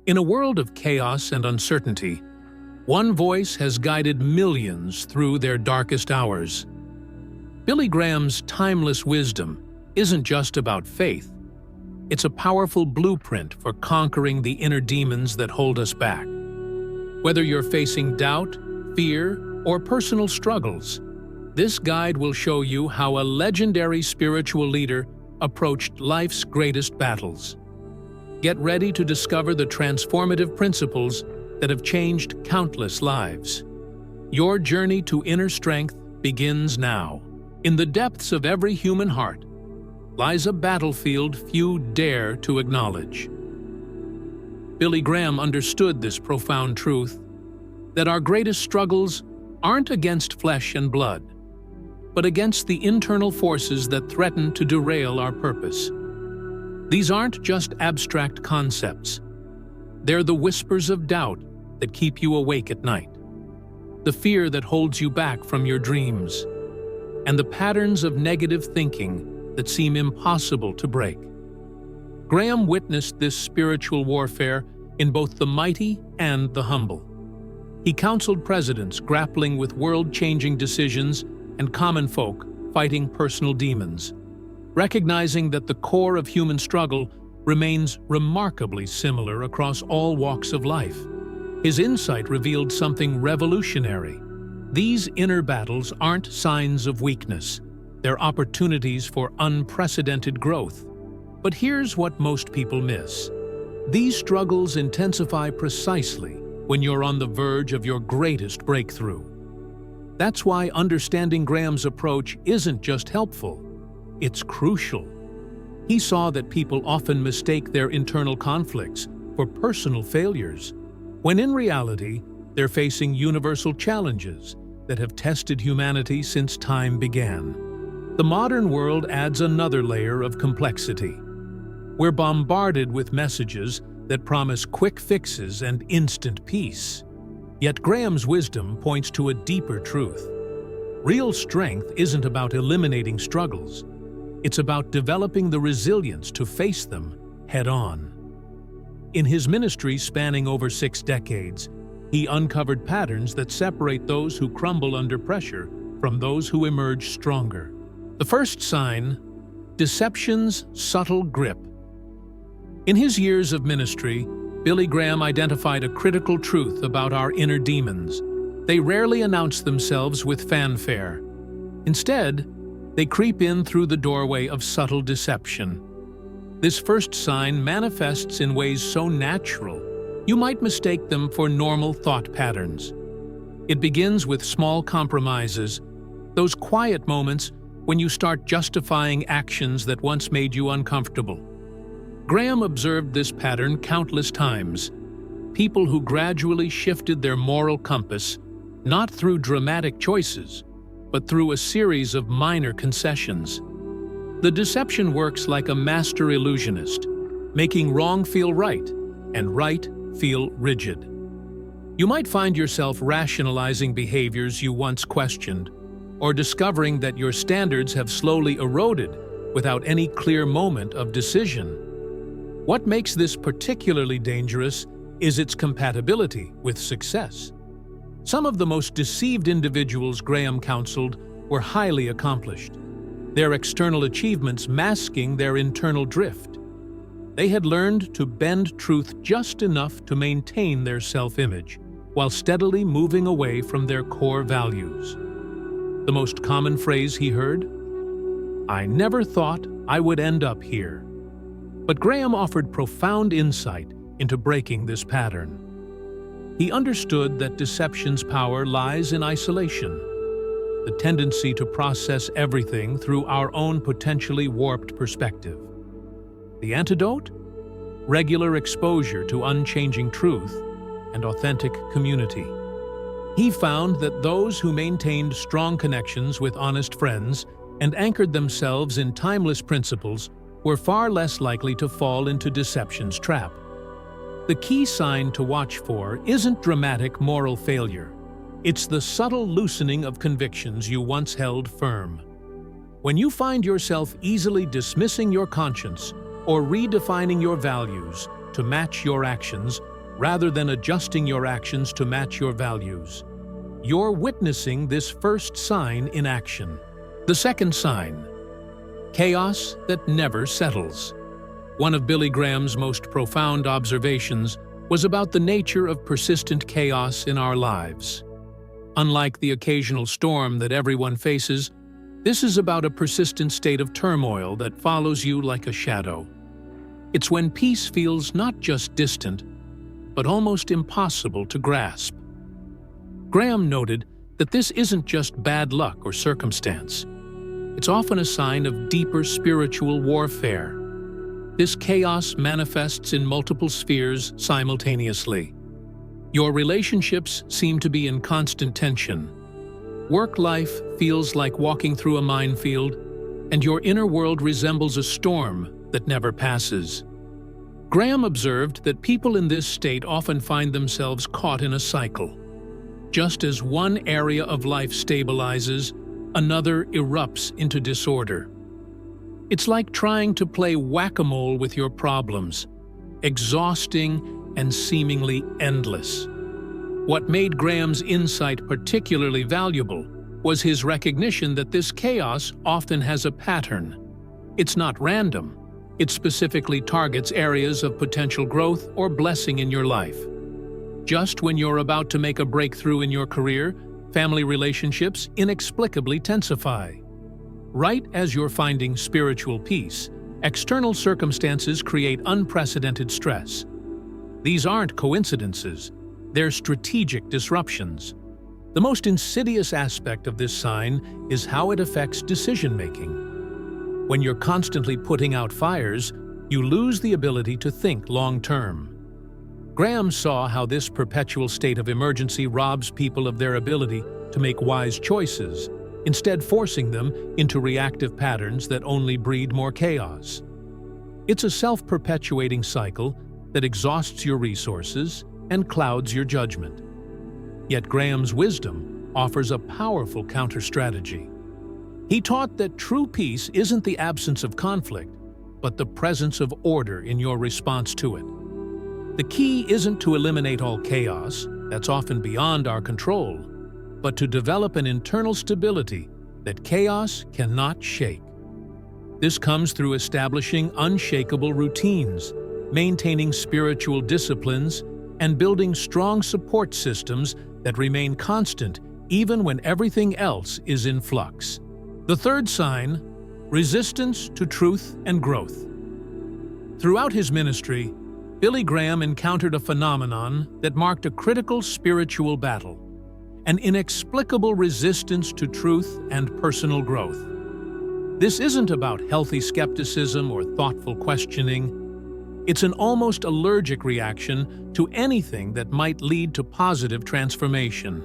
In a world of chaos and uncertainty, one voice has guided millions through their darkest hours. Billy Graham's timeless wisdom isn't just about faith. It's a powerful blueprint for conquering the inner demons that hold us back. Whether you're facing doubt, fear, or personal struggles, this guide will show you how a legendary spiritual leader approached life's greatest battles. Get ready to discover the transformative principles that have changed countless lives. Your journey to inner strength begins now. In the depths of every human heart lies a battlefield few dare to acknowledge. Billy Graham understood this profound truth, that our greatest struggles aren't against flesh and blood, but against the internal forces that threaten to derail our purpose. These aren't just abstract concepts. They're the whispers of doubt that keep you awake at night, the fear that holds you back from your dreams, and the patterns of negative thinking that seem impossible to break. Graham witnessed this spiritual warfare in both the mighty and the humble. He counseled presidents grappling with world-changing decisions and common folk fighting personal demons, recognizing that the core of human struggle remains remarkably similar across all walks of life. His insight revealed something revolutionary. These inner battles aren't signs of weakness. They're opportunities for unprecedented growth. But here's what most people miss. These struggles intensify precisely when you're on the verge of your greatest breakthrough. That's why understanding Graham's approach isn't just helpful, it's crucial. He saw that people often mistake their internal conflicts for personal failures, when in reality, they're facing universal challenges that have tested humanity since time began. The modern world adds another layer of complexity. We're bombarded with messages that promise quick fixes and instant peace. Yet Graham's wisdom points to a deeper truth. Real strength isn't about eliminating struggles. It's about developing the resilience to face them head-on. In his ministry spanning over 6 decades, he uncovered patterns that separate those who crumble under pressure from those who emerge stronger. The first sign: deception's subtle grip. In his years of ministry, Billy Graham identified a critical truth about our inner demons. They rarely announce themselves with fanfare. Instead, they creep in through the doorway of subtle deception. This first sign manifests in ways so natural, you might mistake them for normal thought patterns. It begins with small compromises, those quiet moments when you start justifying actions that once made you uncomfortable. Graham observed this pattern countless times. People who gradually shifted their moral compass, not through dramatic choices, but through a series of minor concessions. The deception works like a master illusionist, making wrong feel right and right feel rigid. You might find yourself rationalizing behaviors you once questioned, or discovering that your standards have slowly eroded without any clear moment of decision. What makes this particularly dangerous is its compatibility with success. Some of the most deceived individuals Graham counseled were highly accomplished, their external achievements masking their internal drift. They had learned to bend truth just enough to maintain their self-image, while steadily moving away from their core values. The most common phrase he heard? "I never thought I would end up here." But Graham offered profound insight into breaking this pattern. He understood that deception's power lies in isolation, the tendency to process everything through our own potentially warped perspective. The antidote? Regular exposure to unchanging truth and authentic community. He found that those who maintained strong connections with honest friends and anchored themselves in timeless principles were far less likely to fall into deception's trap. The key sign to watch for isn't dramatic moral failure. It's the subtle loosening of convictions you once held firm. When you find yourself easily dismissing your conscience or redefining your values, to match your actions rather than adjusting your actions to match your values. You're witnessing this first sign in action. The second sign: chaos that never settles. One of Billy Graham's most profound observations was about the nature of persistent chaos in our lives. Unlike the occasional storm that everyone faces, this is about a persistent state of turmoil that follows you like a shadow. It's when peace feels not just distant, but almost impossible to grasp. Graham noted that this isn't just bad luck or circumstance. It's often a sign of deeper spiritual warfare. This chaos manifests in multiple spheres simultaneously. Your relationships seem to be in constant tension. Work life feels like walking through a minefield, and your inner world resembles a storm that never passes. Graham observed that people in this state often find themselves caught in a cycle. Just as one area of life stabilizes, another erupts into disorder. It's like trying to play whack-a-mole with your problems, exhausting and seemingly endless. What made Graham's insight particularly valuable was his recognition that this chaos often has a pattern. It's not random. It specifically targets areas of potential growth or blessing in your life. Just when you're about to make a breakthrough in your career, family relationships inexplicably tensify. Right as you're finding spiritual peace, external circumstances create unprecedented stress. These aren't coincidences, they're strategic disruptions. The most insidious aspect of this sign is how it affects decision-making. When you're constantly putting out fires, you lose the ability to think long-term. Graham saw how this perpetual state of emergency robs people of their ability to make wise choices, instead forcing them into reactive patterns that only breed more chaos. It's a self-perpetuating cycle that exhausts your resources and clouds your judgment. Yet Graham's wisdom offers a powerful counter-strategy. He taught that true peace isn't the absence of conflict, but the presence of order in your response to it. The key isn't to eliminate all chaos, that's often beyond our control, but to develop an internal stability that chaos cannot shake. This comes through establishing unshakable routines, maintaining spiritual disciplines, and building strong support systems that remain constant even when everything else is in flux. The third sign: resistance to truth and growth. Throughout his ministry, Billy Graham encountered a phenomenon that marked a critical spiritual battle: an inexplicable resistance to truth and personal growth. This isn't about healthy skepticism or thoughtful questioning. It's an almost allergic reaction to anything that might lead to positive transformation.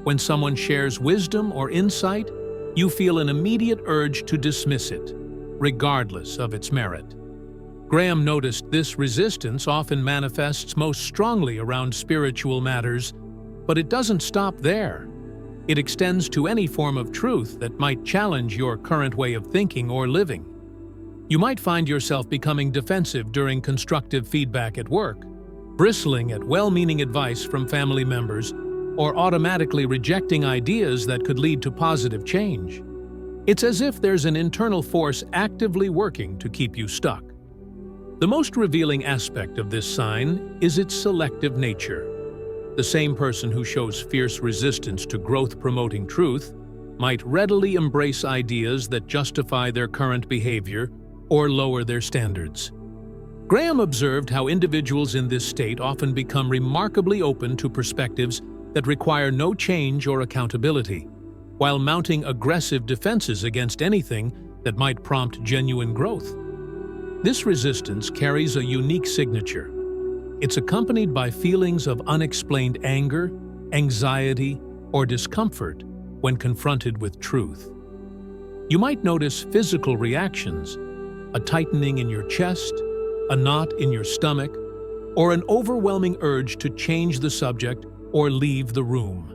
When someone shares wisdom or insight, you feel an immediate urge to dismiss it, regardless of its merit. Graham noticed this resistance often manifests most strongly around spiritual matters, but it doesn't stop there. It extends to any form of truth that might challenge your current way of thinking or living. You might find yourself becoming defensive during constructive feedback at work, bristling at well-meaning advice from family members, or automatically rejecting ideas that could lead to positive change. It's as if there's an internal force actively working to keep you stuck. The most revealing aspect of this sign is its selective nature. The same person who shows fierce resistance to growth-promoting truth might readily embrace ideas that justify their current behavior or lower their standards. Graham observed how individuals in this state often become remarkably open to perspectives that require no change or accountability, while mounting aggressive defenses against anything that might prompt genuine growth. This resistance carries a unique signature. It's accompanied by feelings of unexplained anger, anxiety, or discomfort when confronted with truth. You might notice physical reactions: a tightening in your chest, a knot in your stomach, or an overwhelming urge to change the subject or leave the room.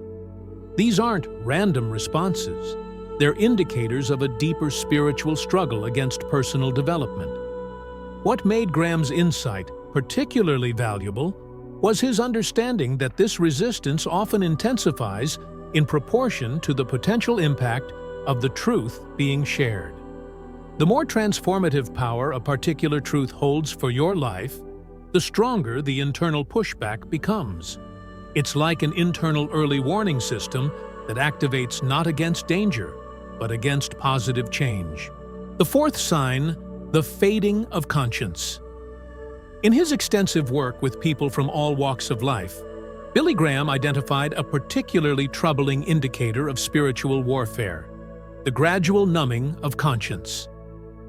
These aren't random responses. They're indicators of a deeper spiritual struggle against personal development. What made Graham's insight particularly valuable was his understanding that this resistance often intensifies in proportion to the potential impact of the truth being shared. The more transformative power a particular truth holds for your life, the stronger the internal pushback becomes. It's like an internal early warning system that activates not against danger, but against positive change. The fourth sign, the fading of conscience. In his extensive work with people from all walks of life, Billy Graham identified a particularly troubling indicator of spiritual warfare: the gradual numbing of conscience.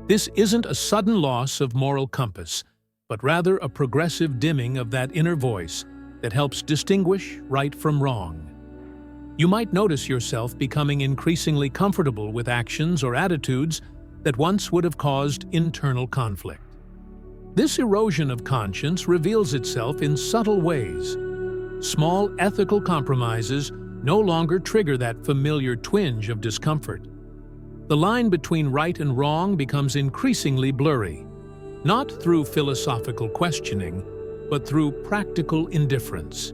This isn't a sudden loss of moral compass, but rather a progressive dimming of that inner voice that helps distinguish right from wrong. You might notice yourself becoming increasingly comfortable with actions or attitudes that once would have caused internal conflict. This erosion of conscience reveals itself in subtle ways. Small ethical compromises no longer trigger that familiar twinge of discomfort. The line between right and wrong becomes increasingly blurry, not through philosophical questioning, but through practical indifference.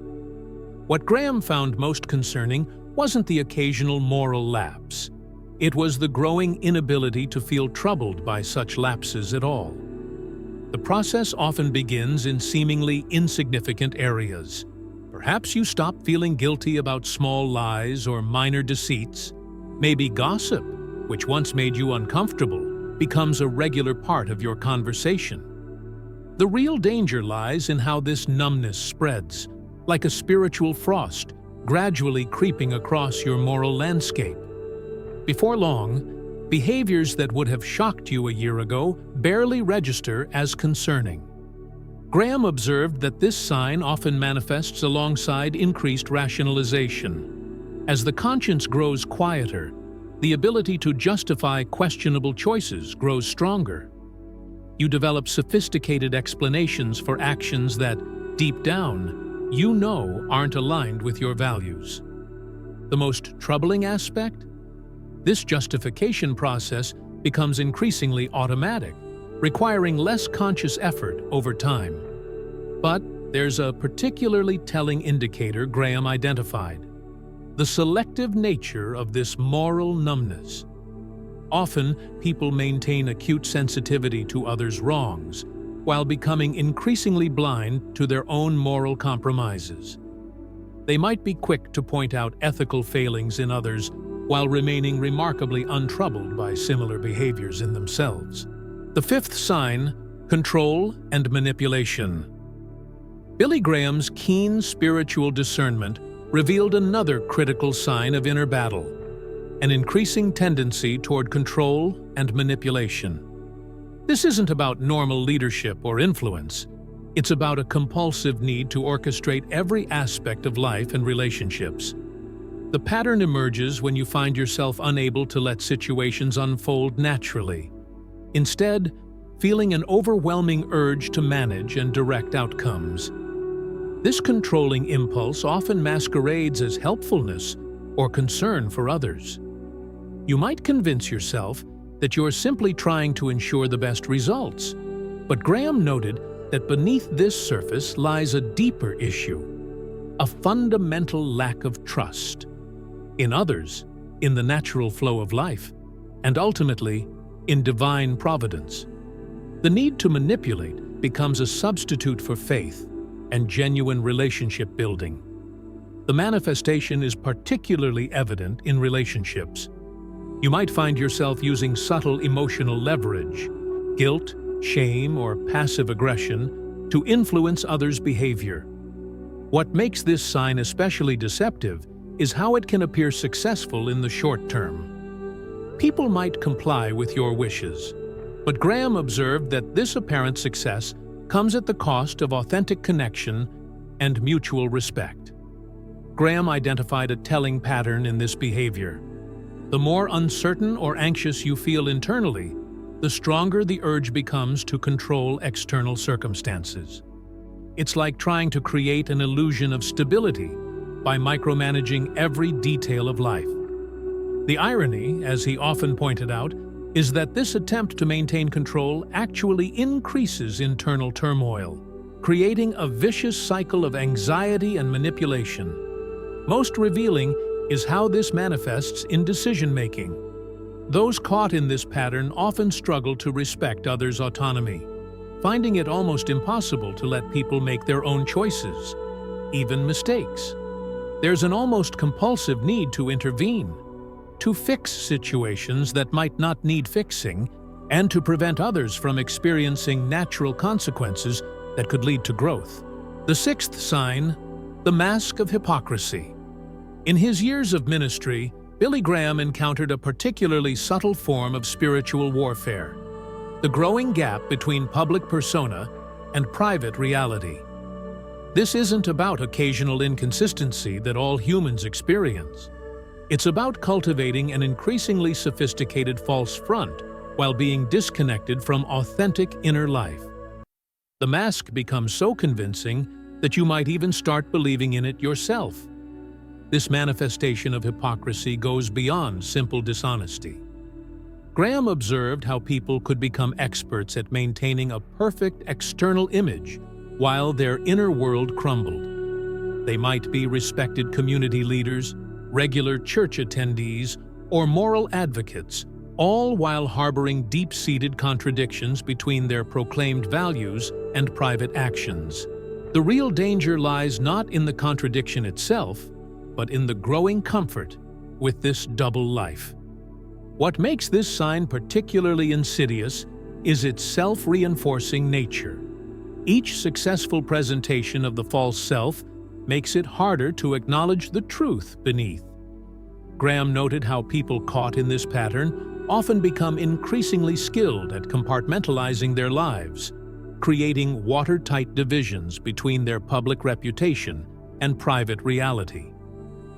What Graham found most concerning wasn't the occasional moral lapse. It was the growing inability to feel troubled by such lapses at all. The process often begins in seemingly insignificant areas. Perhaps you stop feeling guilty about small lies or minor deceits. Maybe gossip, which once made you uncomfortable, becomes a regular part of your conversation. The real danger lies in how this numbness spreads, like a spiritual frost, gradually creeping across your moral landscape. Before long, behaviors that would have shocked you a year ago barely register as concerning. Graham observed that this sign often manifests alongside increased rationalization. As the conscience grows quieter, the ability to justify questionable choices grows stronger. You develop sophisticated explanations for actions that, deep down, you know aren't aligned with your values. The most troubling aspect? This justification process becomes increasingly automatic, requiring less conscious effort over time. But there's a particularly telling indicator Graham identified: the selective nature of this moral numbness. Often, people maintain acute sensitivity to others' wrongs, while becoming increasingly blind to their own moral compromises. They might be quick to point out ethical failings in others, while remaining remarkably untroubled by similar behaviors in themselves. The fifth sign, control and manipulation. Billy Graham's keen spiritual discernment revealed another critical sign of inner battle: an increasing tendency toward control and manipulation. This isn't about normal leadership or influence. It's about a compulsive need to orchestrate every aspect of life and relationships. The pattern emerges when you find yourself unable to let situations unfold naturally, instead feeling an overwhelming urge to manage and direct outcomes. This controlling impulse often masquerades as helpfulness or concern for others. You might convince yourself that you're simply trying to ensure the best results, but Graham noted that beneath this surface lies a deeper issue: a fundamental lack of trust in others, in the natural flow of life, and ultimately, in divine providence. The need to manipulate becomes a substitute for faith and genuine relationship building. The manifestation is particularly evident in relationships. You might find yourself using subtle emotional leverage, guilt, shame, or passive aggression to influence others' behavior. What makes this sign especially deceptive is how it can appear successful in the short term. People might comply with your wishes, but Graham observed that this apparent success comes at the cost of authentic connection and mutual respect. Graham identified a telling pattern in this behavior. The more uncertain or anxious you feel internally, the stronger the urge becomes to control external circumstances. It's like trying to create an illusion of stability by micromanaging every detail of life. The irony, as he often pointed out, is that this attempt to maintain control actually increases internal turmoil. creating a vicious cycle of anxiety and manipulation. Most revealing is how this manifests in decision-making. Those caught in this pattern often struggle to respect others' autonomy, finding it almost impossible to let people make their own choices, even mistakes. There's an almost compulsive need to intervene, to fix situations that might not need fixing, and to prevent others from experiencing natural consequences that could lead to growth. The sixth sign, the mask of hypocrisy. In his years of ministry, Billy Graham encountered a particularly subtle form of spiritual warfare: the growing gap between public persona and private reality. This isn't about occasional inconsistency that all humans experience. It's about cultivating an increasingly sophisticated false front while being disconnected from authentic inner life. The mask becomes so convincing that you might even start believing in it yourself. This manifestation of hypocrisy goes beyond simple dishonesty. Graham observed how people could become experts at maintaining a perfect external image while their inner world crumbled. They might be respected community leaders, regular church attendees, or moral advocates, all while harboring deep-seated contradictions between their proclaimed values and private actions. The real danger lies not in the contradiction itself, but in the growing comfort with this double life. What makes this sign particularly insidious is its self-reinforcing nature. Each successful presentation of the false self makes it harder to acknowledge the truth beneath. Graham noted how people caught in this pattern often become increasingly skilled at compartmentalizing their lives, creating watertight divisions between their public reputation and private reality.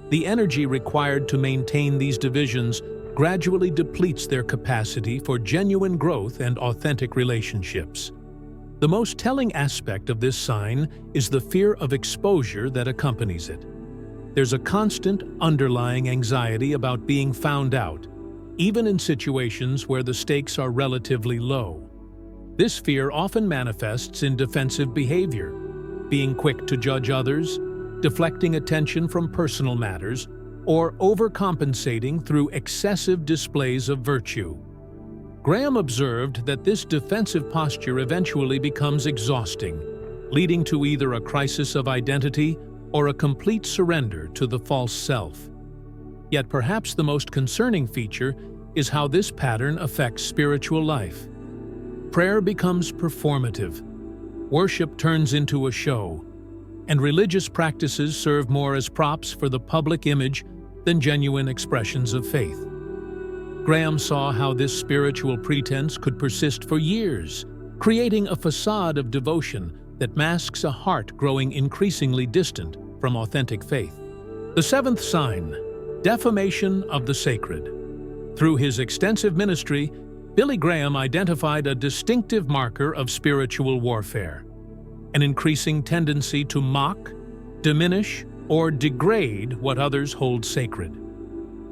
The energy required to maintain these divisions gradually depletes their capacity for genuine growth and authentic relationships. The most telling aspect of this sign is the fear of exposure that accompanies it. There's a constant underlying anxiety about being found out, even in situations where the stakes are relatively low. This fear often manifests in defensive behavior, being quick to judge others, deflecting attention from personal matters, or overcompensating through excessive displays of virtue. Graham observed that this defensive posture eventually becomes exhausting, leading to either a crisis of identity or a complete surrender to the false self. Yet perhaps the most concerning feature is how this pattern affects spiritual life. Prayer becomes performative, worship turns into a show, and religious practices serve more as props for the public image than genuine expressions of faith. Graham saw how this spiritual pretense could persist for years, creating a facade of devotion that masks a heart growing increasingly distant from authentic faith. The seventh sign, defamation of the sacred. Through his extensive ministry, Billy Graham identified a distinctive marker of spiritual warfare: an increasing tendency to mock, diminish, or degrade what others hold sacred.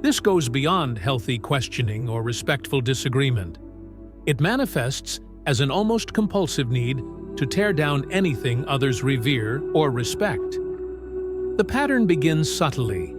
This goes beyond healthy questioning or respectful disagreement. It manifests as an almost compulsive need to tear down anything others revere or respect. The pattern begins subtly,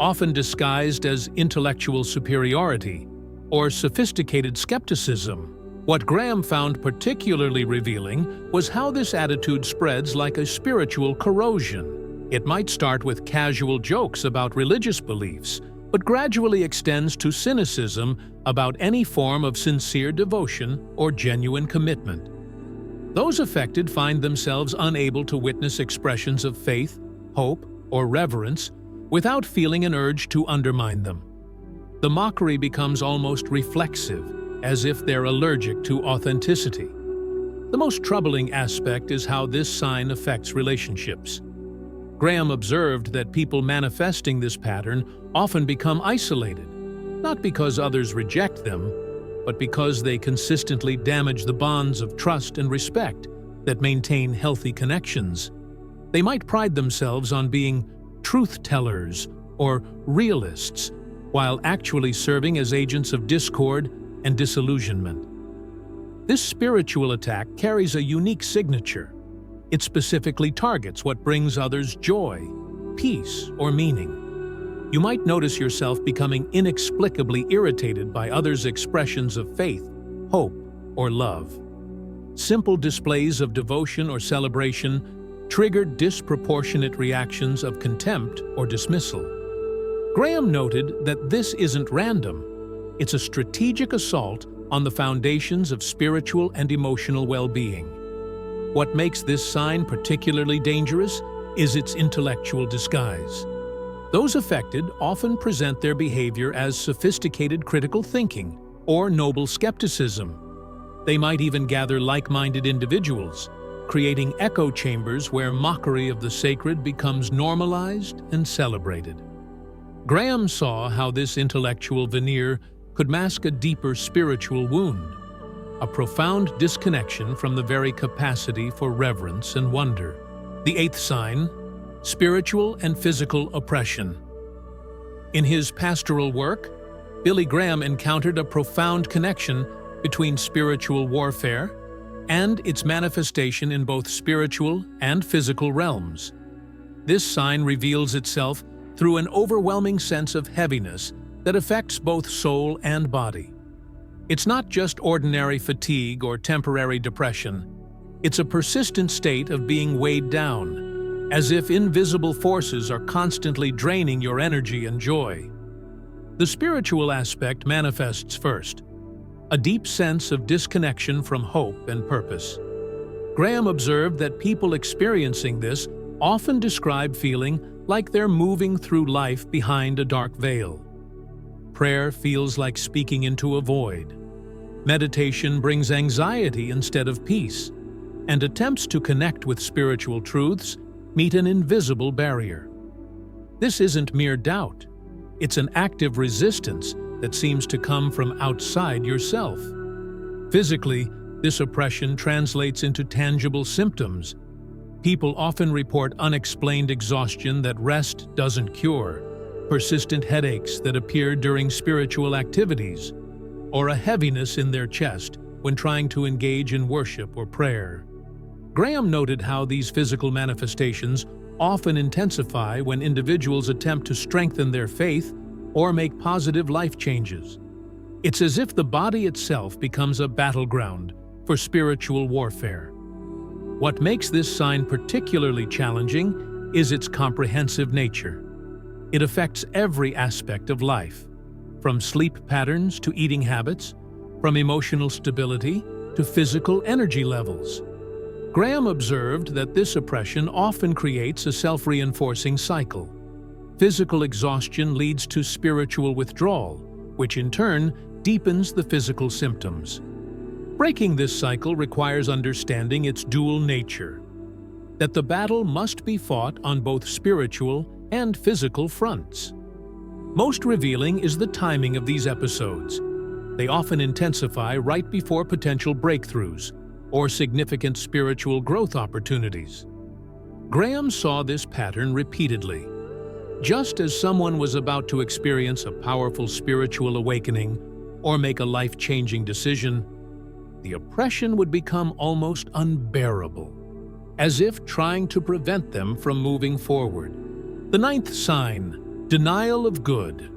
often disguised as intellectual superiority or sophisticated skepticism. What Graham found particularly revealing was how this attitude spreads like a spiritual corrosion. It might start with casual jokes about religious beliefs, but gradually extends to cynicism about any form of sincere devotion or genuine commitment. Those affected find themselves unable to witness expressions of faith, hope, or reverence without feeling an urge to undermine them. The mockery becomes almost reflexive, as if they're allergic to authenticity. The most troubling aspect is how this sign affects relationships. Graham observed that people manifesting this pattern often become isolated, not because others reject them, but because they consistently damage the bonds of trust and respect that maintain healthy connections. They might pride themselves on being truth-tellers or realists, while actually serving as agents of discord and disillusionment. This spiritual attack carries a unique signature. It specifically targets what brings others joy, peace, or meaning. You might notice yourself becoming inexplicably irritated by others' expressions of faith, hope, or love. Simple displays of devotion or celebration trigger disproportionate reactions of contempt or dismissal. Graham noted that this isn't random. It's a strategic assault on the foundations of spiritual and emotional well-being. What makes this sign particularly dangerous is its intellectual disguise. Those affected often present their behavior as sophisticated critical thinking or noble skepticism. They might even gather like-minded individuals, creating echo chambers where mockery of the sacred becomes normalized and celebrated. Graham saw how this intellectual veneer could mask a deeper spiritual wound, a profound disconnection from the very capacity for reverence and wonder. The eighth sign: spiritual and physical oppression. In his pastoral work, Billy Graham encountered a profound connection between spiritual warfare and its manifestation in both spiritual and physical realms. This sign reveals itself through an overwhelming sense of heaviness that affects both soul and body. It's not just ordinary fatigue or temporary depression. It's a persistent state of being weighed down, as if invisible forces are constantly draining your energy and joy. The spiritual aspect manifests first, a deep sense of disconnection from hope and purpose. Graham observed that people experiencing this often describe feeling like they're moving through life behind a dark veil. Prayer feels like speaking into a void. Meditation brings anxiety instead of peace, and attempts to connect with spiritual truths meet an invisible barrier. This isn't mere doubt. It's an active resistance that seems to come from outside yourself. Physically, this oppression translates into tangible symptoms. People often report unexplained exhaustion that rest doesn't cure, persistent headaches that appear during spiritual activities, or a heaviness in their chest when trying to engage in worship or prayer. Graham noted how these physical manifestations often intensify when individuals attempt to strengthen their faith or make positive life changes. It's as if the body itself becomes a battleground for spiritual warfare. What makes this sign particularly challenging is its comprehensive nature. It affects every aspect of life, from sleep patterns to eating habits, from emotional stability to physical energy levels. Graham observed that this oppression often creates a self-reinforcing cycle. Physical exhaustion leads to spiritual withdrawal, which in turn deepens the physical symptoms. Breaking this cycle requires understanding its dual nature, that the battle must be fought on both spiritual and physical fronts. Most revealing is the timing of these episodes. They often intensify right before potential breakthroughs or significant spiritual growth opportunities. Graham saw this pattern repeatedly. Just as someone was about to experience a powerful spiritual awakening or make a life-changing decision, the oppression would become almost unbearable, as if trying to prevent them from moving forward. The ninth sign: denial of good.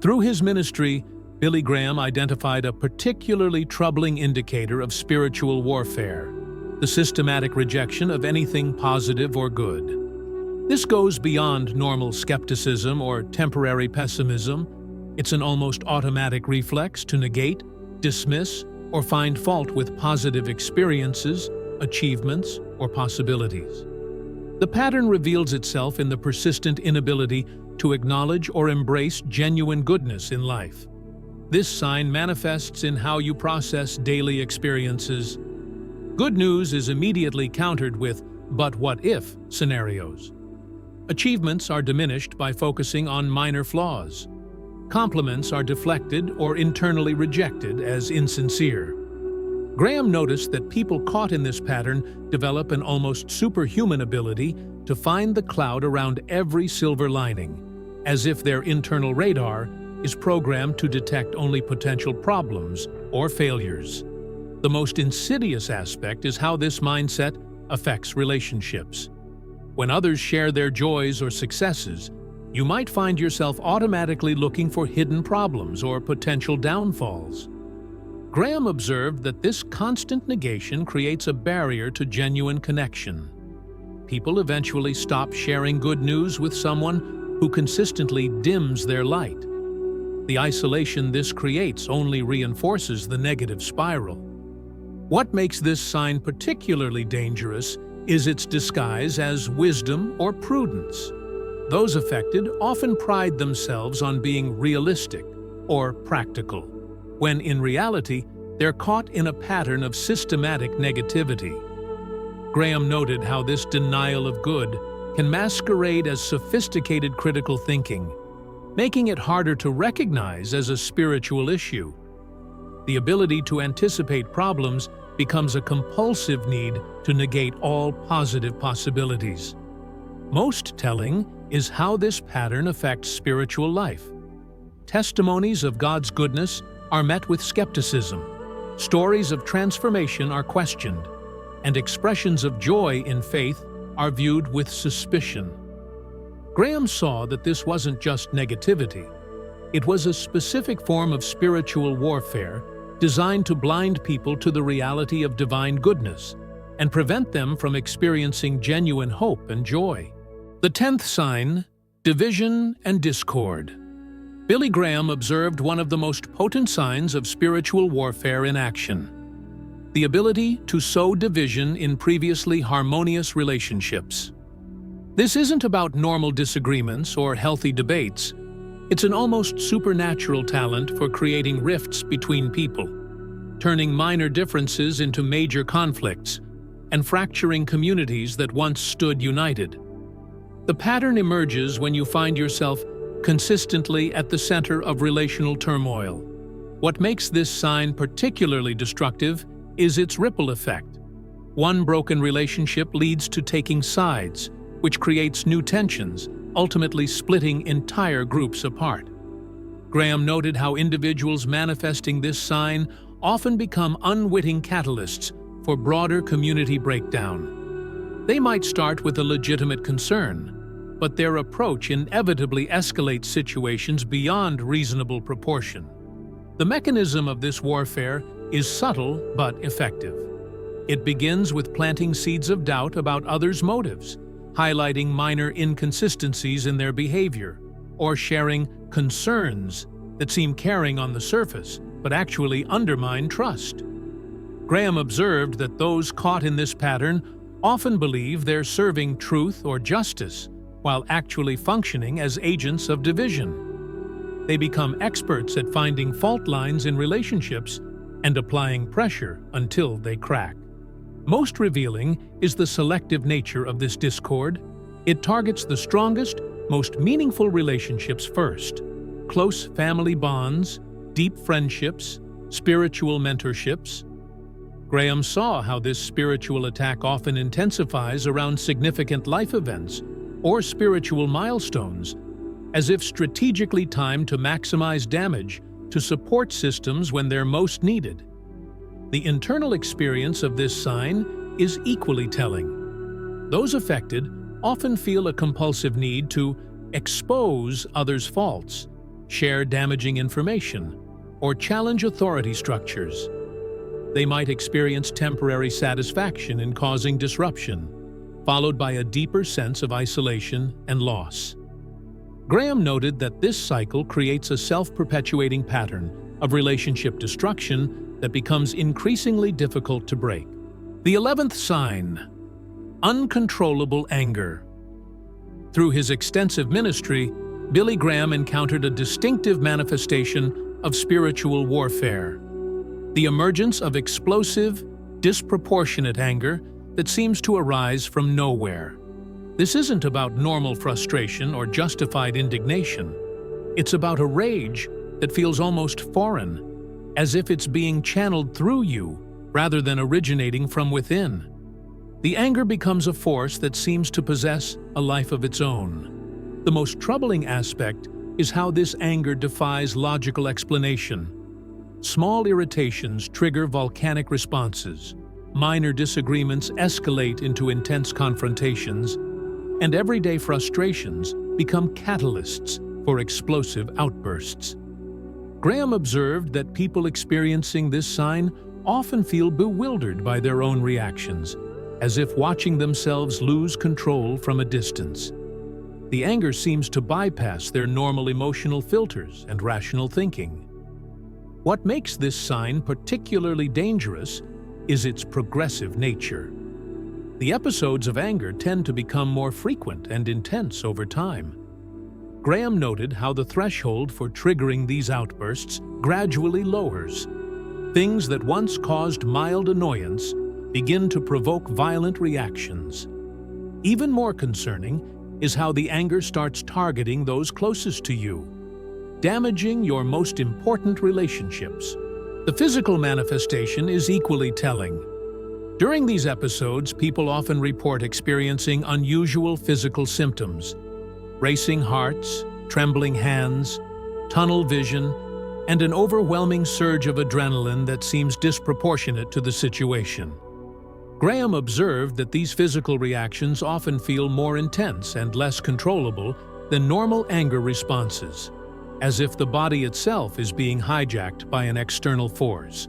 Through his ministry, Billy Graham identified a particularly troubling indicator of spiritual warfare: the systematic rejection of anything positive or good. This goes beyond normal skepticism or temporary pessimism. It's an almost automatic reflex to negate, dismiss, or find fault with positive experiences, achievements, or possibilities. The pattern reveals itself in the persistent inability to acknowledge or embrace genuine goodness in life. This sign manifests in how you process daily experiences. Good news is immediately countered with "but what if" scenarios. Achievements are diminished by focusing on minor flaws. Compliments are deflected or internally rejected as insincere. Graham noticed that people caught in this pattern develop an almost superhuman ability to find the cloud around every silver lining, as if their internal radar is programmed to detect only potential problems or failures. The most insidious aspect is how this mindset affects relationships. When others share their joys or successes, you might find yourself automatically looking for hidden problems or potential downfalls. Graham observed that this constant negation creates a barrier to genuine connection. People eventually stop sharing good news with someone who consistently dims their light. The isolation this creates only reinforces the negative spiral. What makes this sign particularly dangerous is its disguise as wisdom or prudence. Those affected often pride themselves on being realistic or practical, when in reality, they're caught in a pattern of systematic negativity. Graham noted how this denial of good can masquerade as sophisticated critical thinking, making it harder to recognize as a spiritual issue. The ability to anticipate problems becomes a compulsive need to negate all positive possibilities. Most telling is how this pattern affects spiritual life. Testimonies of God's goodness are met with skepticism, stories of transformation are questioned, and expressions of joy in faith are viewed with suspicion. Graham saw that this wasn't just negativity. It was a specific form of spiritual warfare designed to blind people to the reality of divine goodness and prevent them from experiencing genuine hope and joy. The 10th sign, division and discord. Billy Graham observed one of the most potent signs of spiritual warfare in action: the ability to sow division in previously harmonious relationships. This isn't about normal disagreements or healthy debates. It's an almost supernatural talent for creating rifts between people, turning minor differences into major conflicts, and fracturing communities that once stood united. The pattern emerges when you find yourself consistently at the center of relational turmoil. What makes this sign particularly destructive is its ripple effect. One broken relationship leads to taking sides, which creates new tensions, ultimately splitting entire groups apart. Graham noted how individuals manifesting this sign often become unwitting catalysts for broader community breakdown. They might start with a legitimate concern, but their approach inevitably escalates situations beyond reasonable proportion. The mechanism of this warfare is subtle but effective. It begins with planting seeds of doubt about others' motives, highlighting minor inconsistencies in their behavior, or sharing concerns that seem caring on the surface but actually undermine trust. Graham observed that those caught in this pattern often believe they're serving truth or justice while actually functioning as agents of division. They become experts at finding fault lines in relationships and applying pressure until they crack. Most revealing is the selective nature of this discord. It targets the strongest, most meaningful relationships first: close family bonds, deep friendships, spiritual mentorships. Graham saw how this spiritual attack often intensifies around significant life events or spiritual milestones, as if strategically timed to maximize damage to support systems when they're most needed. The internal experience of this sign is equally telling. Those affected often feel a compulsive need to expose others' faults, share damaging information, or challenge authority structures. They might experience temporary satisfaction in causing disruption, followed by a deeper sense of isolation and loss. Graham noted that this cycle creates a self-perpetuating pattern of relationship destruction that becomes increasingly difficult to break. The 11th sign, uncontrollable anger. Through his extensive ministry, Billy Graham encountered a distinctive manifestation of spiritual warfare: the emergence of explosive, disproportionate anger that seems to arise from nowhere. This isn't about normal frustration or justified indignation. It's about a rage that feels almost foreign, as if it's being channeled through you rather than originating from within. The anger becomes a force that seems to possess a life of its own. The most troubling aspect is how this anger defies logical explanation. Small irritations trigger volcanic responses, minor disagreements escalate into intense confrontations, and everyday frustrations become catalysts for explosive outbursts. Graham observed that people experiencing this sign often feel bewildered by their own reactions, as if watching themselves lose control from a distance. The anger seems to bypass their normal emotional filters and rational thinking. What makes this sign particularly dangerous is its progressive nature. The episodes of anger tend to become more frequent and intense over time. Graham noted how the threshold for triggering these outbursts gradually lowers. Things that once caused mild annoyance begin to provoke violent reactions. Even more concerning is how the anger starts targeting those closest to you, damaging your most important relationships. The physical manifestation is equally telling. During these episodes, people often report experiencing unusual physical symptoms: racing hearts, trembling hands, tunnel vision, and an overwhelming surge of adrenaline that seems disproportionate to the situation. Graham observed that these physical reactions often feel more intense and less controllable than normal anger responses, as if the body itself is being hijacked by an external force.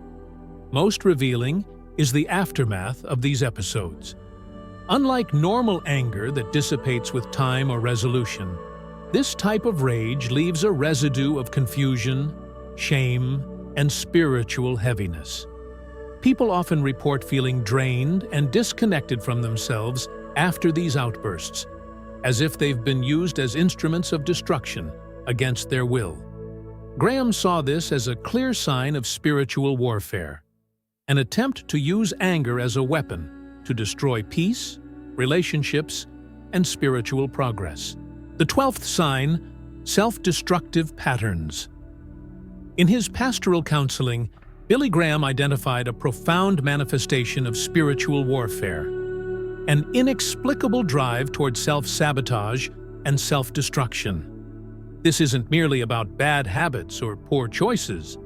Most revealing is the aftermath of these episodes. Unlike normal anger that dissipates with time or resolution, this type of rage leaves a residue of confusion, shame, and spiritual heaviness. People often report feeling drained and disconnected from themselves after these outbursts, as if they've been used as instruments of destruction against their will. Graham saw this as a clear sign of spiritual warfare, an attempt to use anger as a weapon to destroy peace, relationships, and spiritual progress. The 12th sign, self-destructive patterns. In his pastoral counseling, Billy Graham identified a profound manifestation of spiritual warfare, an inexplicable drive toward self-sabotage and self-destruction. This isn't merely about bad habits or poor choices.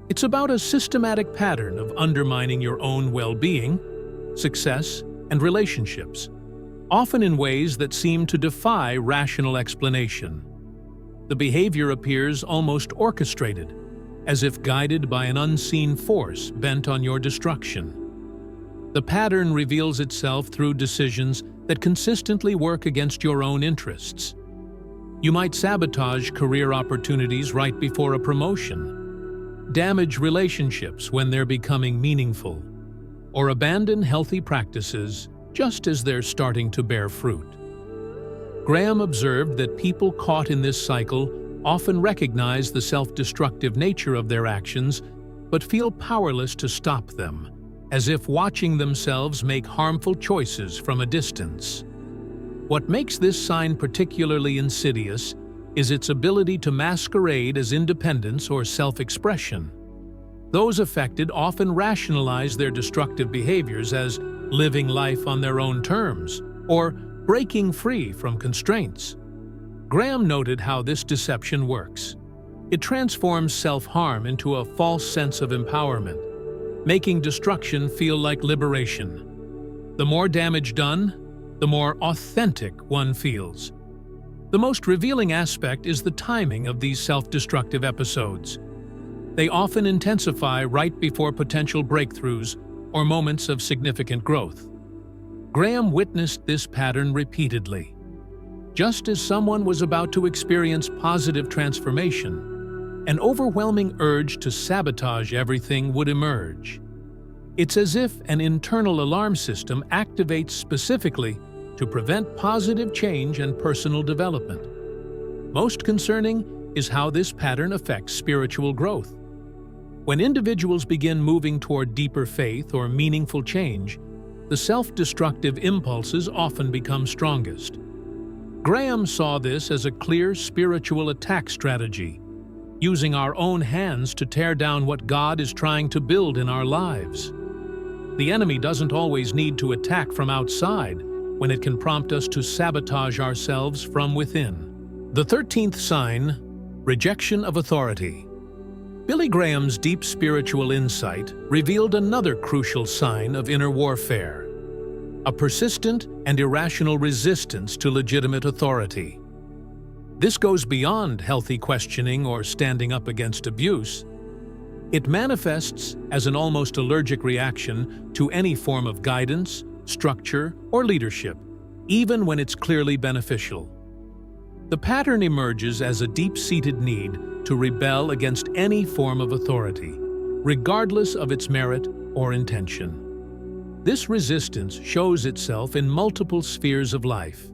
It's about a systematic pattern of undermining your own well-being, success, and relationships, often in ways that seem to defy rational explanation. The behavior appears almost orchestrated, as if guided by an unseen force bent on your destruction. The pattern reveals itself through decisions that consistently work against your own interests. You might sabotage career opportunities right before a promotion, damage relationships when they're becoming meaningful, or abandon healthy practices just as they're starting to bear fruit. Graham observed that people caught in this cycle often recognize the self-destructive nature of their actions, but feel powerless to stop them, as if watching themselves make harmful choices from a distance. What makes this sign particularly insidious is its ability to masquerade as independence or self-expression. Those affected often rationalize their destructive behaviors as living life on their own terms or breaking free from constraints. Graham noted how this deception works. It transforms self-harm into a false sense of empowerment, making destruction feel like liberation. The more damage done, the more authentic one feels. The most revealing aspect is the timing of these self-destructive episodes. They often intensify right before potential breakthroughs or moments of significant growth. Graham witnessed this pattern repeatedly. Just as someone was about to experience positive transformation, an overwhelming urge to sabotage everything would emerge. It's as if an internal alarm system activates specifically to prevent positive change and personal development. Most concerning is how this pattern affects spiritual growth. When individuals begin moving toward deeper faith or meaningful change, the self-destructive impulses often become strongest. Graham saw this as a clear spiritual attack strategy, using our own hands to tear down what God is trying to build in our lives. The enemy doesn't always need to attack from outside when it can prompt us to sabotage ourselves from within. The 13th sign, rejection of authority. Billy Graham's deep spiritual insight revealed another crucial sign of inner warfare: a persistent and irrational resistance to legitimate authority. This goes beyond healthy questioning or standing up against abuse. It manifests as an almost allergic reaction to any form of guidance, structure, or leadership, even when it's clearly beneficial. The pattern emerges as a deep-seated need to rebel against any form of authority, regardless of its merit or intention. This resistance shows itself in multiple spheres of life.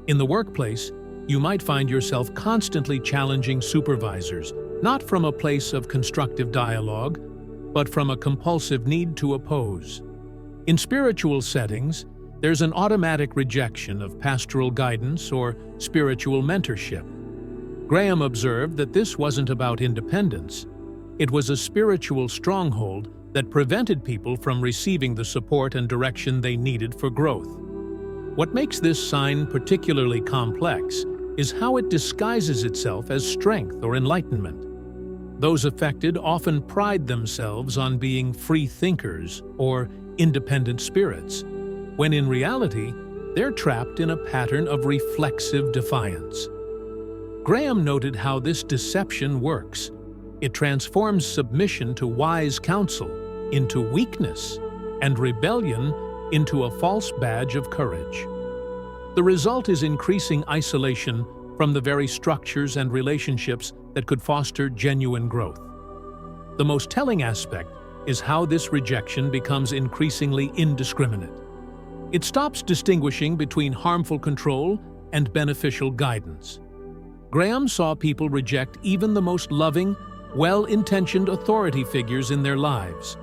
In the workplace, you might find yourself constantly challenging supervisors, not from a place of constructive dialogue, but from a compulsive need to oppose. In spiritual settings, there's an automatic rejection of pastoral guidance or spiritual mentorship. Graham observed that this wasn't about independence. It was a spiritual stronghold that prevented people from receiving the support and direction they needed for growth. What makes this sign particularly complex is how it disguises itself as strength or enlightenment. Those affected often pride themselves on being free thinkers or independent spirits, when in reality, they're trapped in a pattern of reflexive defiance. Graham noted how this deception works. It transforms submission to wise counsel into weakness and rebellion into a false badge of courage. The result is increasing isolation from the very structures and relationships that could foster genuine growth. The most telling aspect is how this rejection becomes increasingly indiscriminate. It stops distinguishing between harmful control and beneficial guidance. Graham saw people reject even the most loving, well-intentioned authority figures in their lives,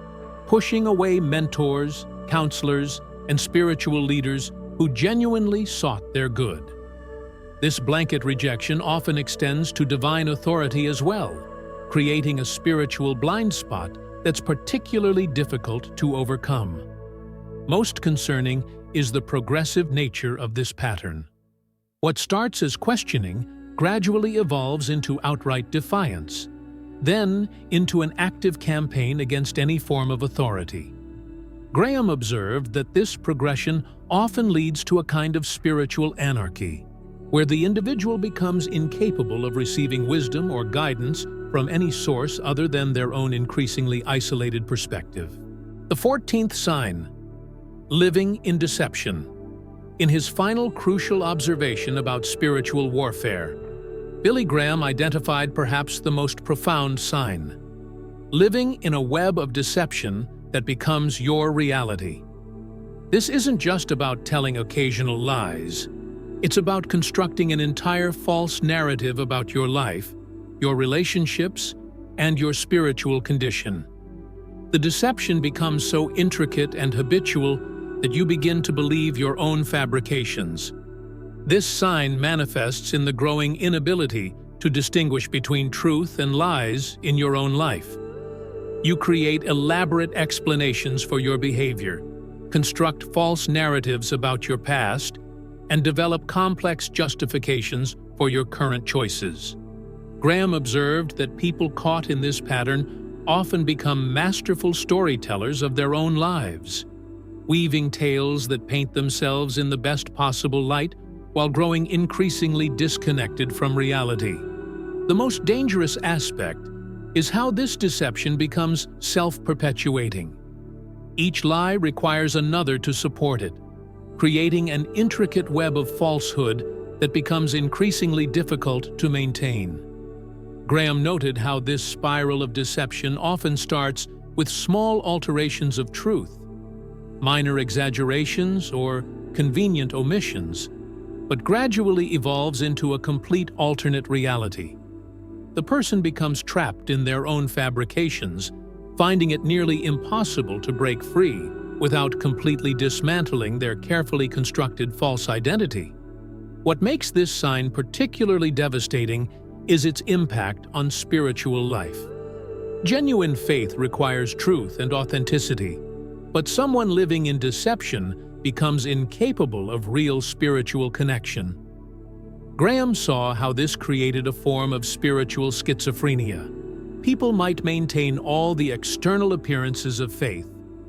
pushing away mentors, counselors, and spiritual leaders who genuinely sought their good. This blanket rejection often extends to divine authority as well, creating a spiritual blind spot that's particularly difficult to overcome. Most concerning is the progressive nature of this pattern. What starts as questioning gradually evolves into outright defiance, then into an active campaign against any form of authority. Graham observed that this progression often leads to a kind of spiritual anarchy, where the individual becomes incapable of receiving wisdom or guidance from any source other than their own increasingly isolated perspective. The 14th sign: living in deception. In his final crucial observation about spiritual warfare, Billy Graham identified perhaps the most profound sign: living in a web of deception that becomes your reality. This isn't just about telling occasional lies. It's about constructing an entire false narrative about your life, your relationships, and your spiritual condition. The deception becomes so intricate and habitual that you begin to believe your own fabrications. This sign manifests in the growing inability to distinguish between truth and lies in your own life. You create elaborate explanations for your behavior, construct false narratives about your past, and develop complex justifications for your current choices. Graham observed that people caught in this pattern often become masterful storytellers of their own lives, weaving tales that paint themselves in the best possible light while growing increasingly disconnected from reality. The most dangerous aspect is how this deception becomes self-perpetuating. Each lie requires another to support it, creating an intricate web of falsehood that becomes increasingly difficult to maintain. Graham noted how this spiral of deception often starts with small alterations of truth, minor exaggerations or convenient omissions, but gradually evolves into a complete alternate reality. The person becomes trapped in their own fabrications, finding it nearly impossible to break free without completely dismantling their carefully constructed false identity. What makes this sign particularly devastating is its impact on spiritual life. Genuine faith requires truth and authenticity, but someone living in deception becomes incapable of real spiritual connection. Graham saw how this created a form of spiritual schizophrenia, people might maintain all the external appearances of faith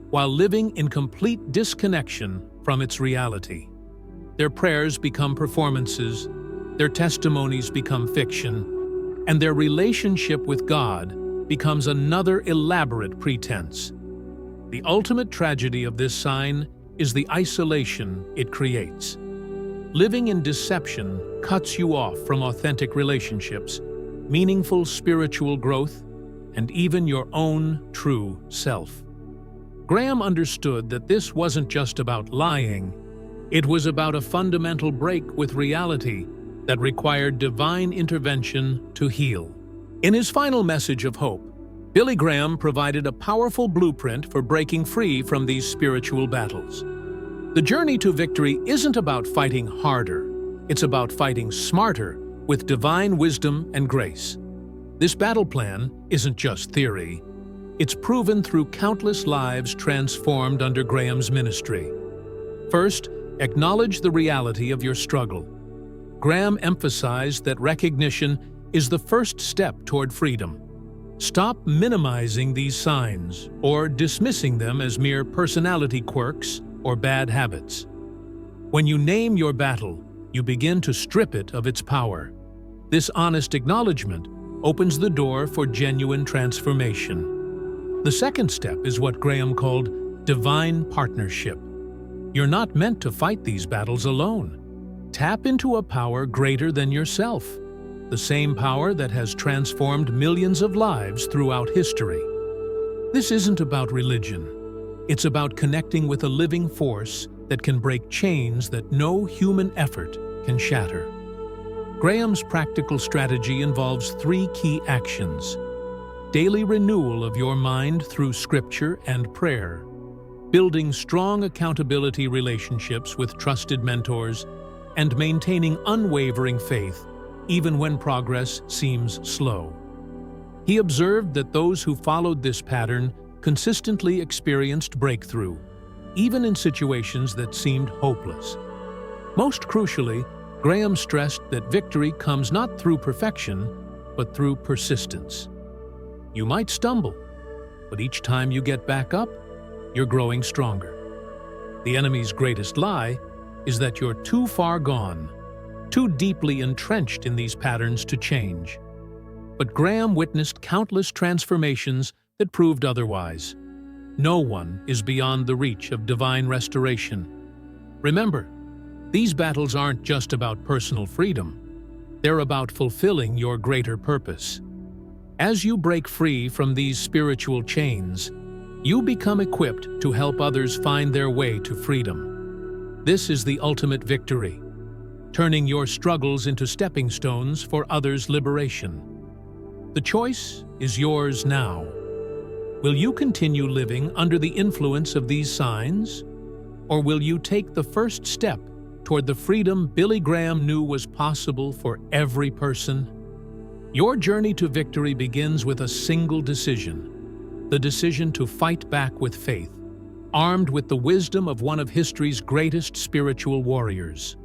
while living in complete disconnection from its reality. Their prayers become performances, their testimonies become fiction, and their relationship with God becomes another elaborate pretense. The ultimate tragedy of this sign is the isolation it creates. Living in deception cuts you off from authentic relationships, meaningful spiritual growth, and even your own true self. Graham understood that this wasn't just about lying, it was about a fundamental break with reality that required divine intervention to heal. In his final message of hope, Billy Graham provided a powerful blueprint for breaking free from these spiritual battles. The journey to victory isn't about fighting harder, it's about fighting smarter with divine wisdom and grace. This battle plan isn't just theory, it's proven through countless lives transformed under Graham's ministry. First, acknowledge the reality of your struggle. Graham emphasized that recognition is the first step toward freedom. Stop minimizing these signs or dismissing them as mere personality quirks or bad habits. When you name your battle, you begin to strip it of its power. This honest acknowledgement opens the door for genuine transformation. The second step is what Graham called divine partnership. You're not meant to fight these battles alone. Tap into a power greater than yourself, the same power that has transformed millions of lives throughout history. This isn't about religion. It's about connecting with a living force that can break chains that no human effort can shatter. Graham's practical strategy involves 3 key actions: daily renewal of your mind through scripture and prayer, building strong accountability relationships with trusted mentors, and maintaining unwavering faith even when progress seems slow. He observed that those who followed this pattern consistently experienced breakthrough, even in situations that seemed hopeless. Most crucially, Graham stressed that victory comes not through perfection, but through persistence. You might stumble, but each time you get back up, you're growing stronger. The enemy's greatest lie is that you're too far gone, too deeply entrenched in these patterns to change. But Graham witnessed countless transformations that proved otherwise. No one is beyond the reach of divine restoration. Remember, these battles aren't just about personal freedom. They're about fulfilling your greater purpose. As you break free from these spiritual chains, you become equipped to help others find their way to freedom. This is the ultimate victory, turning your struggles into stepping stones for others' liberation. The choice is yours now. Will you continue living under the influence of these signs? Or will you take the first step toward the freedom Billy Graham knew was possible for every person? Your journey to victory begins with a single decision: the decision to fight back with faith, armed with the wisdom of one of history's greatest spiritual warriors.